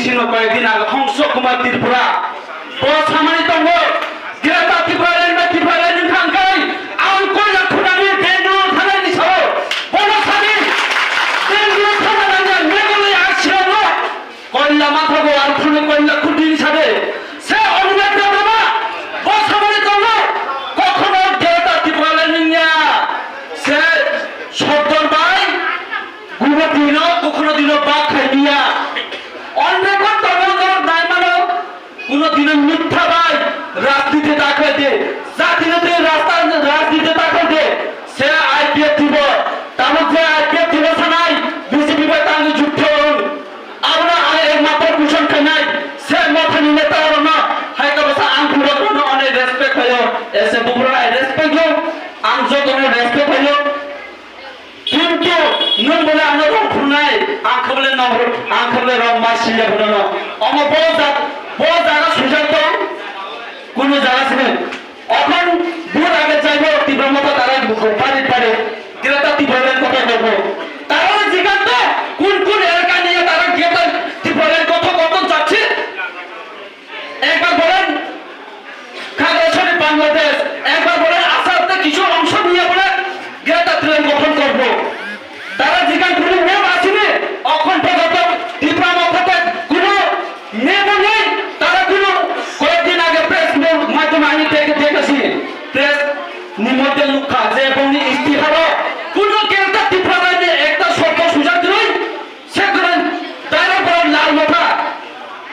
बिसिनो कयदिन आगे हंस कुमार त्रिपुरा बस खामानि दङ गेटा त्रिपुरानि थांखाय आं कयला खुदानि बेंगलुरु थानायनि सायाव बलसानि बेंगलुरु थानानै मेघालय आसियानो कयला माथाखौ आरो थांनो कयला खुदिनि साथे से अनुरोध खालामा बस खामानि दङ कखनो गेटा त्रिपुरानि से সত্তর বাই গুলো দিন কখনো দিন বাদ খাইয়া অনেক তদন্তর নাই মানো কোন দিন মিথ্যা ভাই রাজনীতি দেখাইতে জাতিতে রাজনীতি দেখাইতে সে আইপিএফ দিব তাহলে যে আইপিএফ দিব নাই বিজেপি ভাই তাঙ্গি যুদ্ধ আমরা এক মাত্র কুশন খাই নাই সে মাথানি নেতা হলো না হাইকা বসা আং পুরো অনেক রেসপেক্ট হইলো এসে বুবরা রেসপেক্ট হইলো আং যত রেসপেক্ট হইলো কিন্তু নন বলে আমরা রং ফুনাই আঁখ বলে নহর আঁখ বলে রং মাসিলে বলে না অম বড় জায়গা সুযোগ কোন জায়গা ছিল এখন দূর আগে যাইব তীব্র মতো তারা বাড়ি পারে গ্রেতা তীব্রের কথা বলবো তারা জিজ্ঞাসা তো কোন এলাকা নিয়ে তারা গ্রেতা তীব্রের কথা কত যাচ্ছে একবার বলেন খাগড়াছড়ি বাংলাদেশ একবার বলেন আসামতে কিছু অংশ নিয়ে বলে গ্রেতা তীব্র গঠন করবো তারা জিজ্ঞাসা কোনো নিয়ম আসেনি অখণ্ড ত্রিপুরা মাথাতে কোনো নিয়ম নেই তারা কোনো কয়েকদিন আগে প্রেস মাধ্যমে আমি দেখেছি প্রেস নিমন্ত্রণ লুকা যে এবং ইস্তিহার কোনো কেউটা ত্রিপুরা রাজ্যে একটা সরকার সুযোগ নেই সেখানে তারা বড় লাল মাথা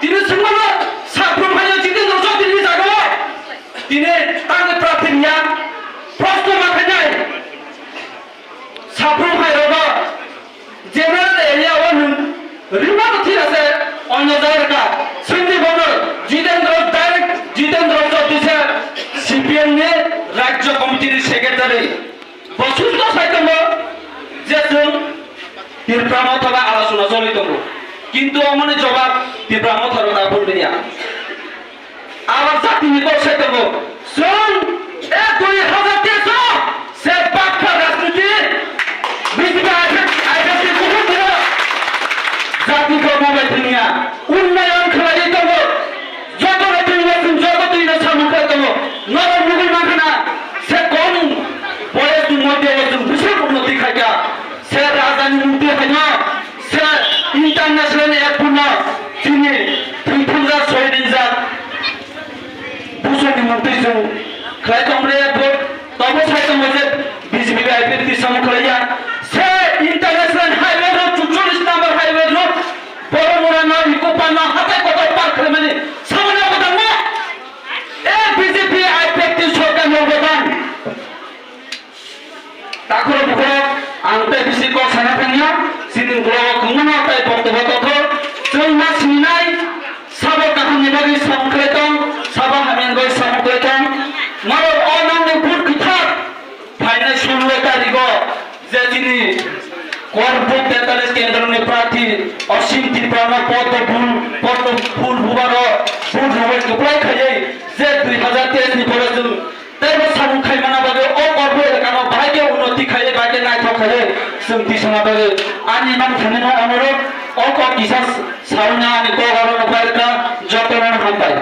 তিনি সঙ্গে সাপ্রুম ভাই জিতেন্দ্র চৌধুরী জাগল তিনি তাকে প্রার্থী নিয়া প্রশ্ন মাখায় নাই সাপ্রুম ভাই জেনারেল এরিয়া ওয়ান রিমান্ড ঠিক আছে অন্য জায়গা সিন্ধি বন্দর জিতেন্দ্র চৌধুরী সিপিএম নে রাজ্য কমিটির সেক্রেটারি বসুন্ধ সাইতম যে ত্রিপুরা মথা আলোচনা চলিত কিন্তু মানে জবাব ত্রিপুরা মথার না বলবিয়া আবার জাতি নিকট সাইতম শুন এ 2013 সে পাক্কা রাজনীতি বিজেপি জাতি কর্মবাই দুনিয়া উন্নয়ন খেলাই দেব যত দিন সামুখাই দেব নরম মুগুল মাখানা সে কম বয়স মধ্যে বিশেষ উন্নতি খাইয়া সে রাজধানী মুক্তি হয় না সে ইন্টারন্যাশনাল এয়ারপোর্ট তিনি 2006 দিন যা ভূষণ মুক্তি খাই তোমরা এয়ারপোর্ট তবে সাইতে মধ্যে বিজেপি আইপিএফ সামুখাইয়া সে ইন্টারন্যাশনাল হাইওয়ে রোড 44 নম্বর হাইওয়ে রোড বড় মোড়ানো ইকোপানো হাতে কত পার করে মানে সামনে অবদান না এ বিজেপি আইপিএফ সরকার অবদান তাকর বুকর আনতে বেশি কো সানা থানিয়া সিদিন গুলো কুমনা তাই বক্তব্য তথ जों मा सिनाय साबो काहानि बागै सामख्लायदों साबा हामिन बागै सामख्लायदों मारो अनांनि बुट गिथार फाइनाल 16 तारिखआव जे दिनै করবুক 43 কেন্দ্রনি প্রার্থী অসীম ত্রিপুরা পদ্ম ফুল বুবার ফুল হবে টুকরাই খাইয়ে যে 2023 নি পরে जों তাইবো সামু খাইমানা বাগে ও করবো এখানে ভাগ্য উন্নতি খাইয়ে ভাগ্য নাইথ খাইয়ে जों দিশনা বাগে আনি নাম থানিনো অনুরোধ ও ক কিসাস সাউনা আনি কো গরম পারকা যতন হামবাই